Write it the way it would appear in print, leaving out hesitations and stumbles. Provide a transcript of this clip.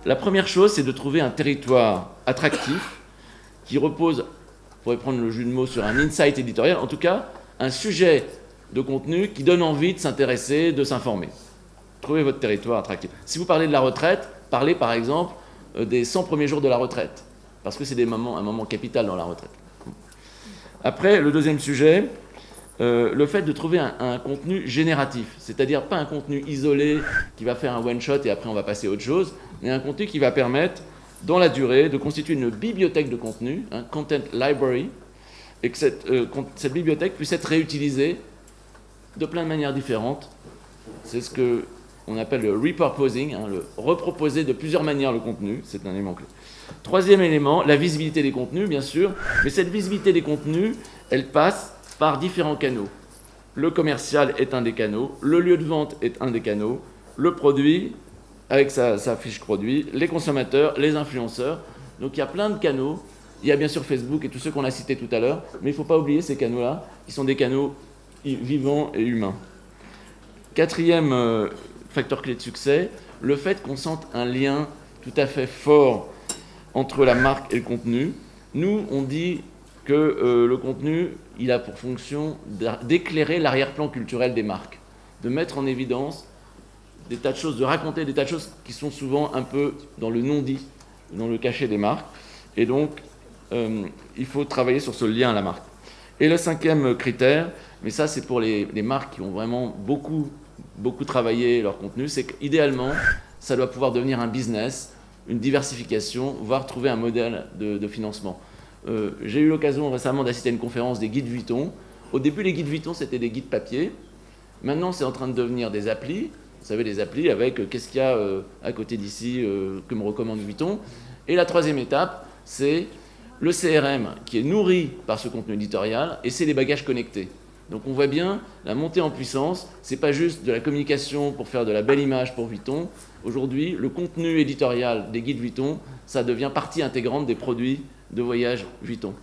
La première chose, c'est de trouver un territoire attractif qui repose, on pourrait prendre le jeu de mots, sur un insight éditorial, en tout cas, un sujet de contenu qui donne envie de s'intéresser, de s'informer. Trouvez votre territoire attractif. Si vous parlez de la retraite, parlez par exemple des 100 premiers jours de la retraite, parce que c'est un moment capital dans la retraite. Après, le deuxième sujet, le fait de trouver un contenu génératif, c'est-à-dire pas un contenu isolé qui va faire un one-shot et après on va passer à autre chose, mais un contenu qui va permettre, dans la durée, de constituer une bibliothèque de contenu, un content library, et que cette bibliothèque puisse être réutilisée de plein de manières différentes. C'est ce qu'on appelle le repurposing, le reproposer de plusieurs manières le contenu, c'est un élément clé. Troisième élément, la visibilité des contenus, bien sûr, mais cette visibilité des contenus, elle passe par différents canaux. Le commercial est un des canaux, le lieu de vente est un des canaux, le produit, avec sa fiche produit, les consommateurs, les influenceurs. Donc il y a plein de canaux. Il y a bien sûr Facebook et tous ceux qu'on a cités tout à l'heure, mais il ne faut pas oublier ces canaux-là, qui sont des canaux vivants et humains. Quatrième facteur clé de succès, le fait qu'on sente un lien tout à fait fort entre la marque et le contenu. Nous, on dit que le contenu, il a pour fonction d'éclairer l'arrière-plan culturel des marques, de mettre en évidence des tas de choses, de raconter des tas de choses qui sont souvent un peu dans le non-dit, dans le cachet des marques. Et donc, il faut travailler sur ce lien à la marque. Et le cinquième critère, mais ça c'est pour les marques qui ont vraiment beaucoup travaillé leur contenu, c'est qu'idéalement, ça doit pouvoir devenir un business, une diversification, voire trouver un modèle de financement. J'ai eu l'occasion récemment d'assister à une conférence des guides Vuitton. Au début, les guides Vuitton, c'était des guides papier. Maintenant, c'est en train de devenir des applis. Vous savez, des applis avec qu'est-ce qu'il y a à côté d'ici que me recommande Vuitton. Et la troisième étape, c'est le CRM qui est nourri par ce contenu éditorial et c'est les bagages connectés. Donc on voit bien la montée en puissance, c'est pas juste de la communication pour faire de la belle image pour Vuitton. Aujourd'hui, le contenu éditorial des guides Vuitton, ça devient partie intégrante des produits de voyage Vuitton.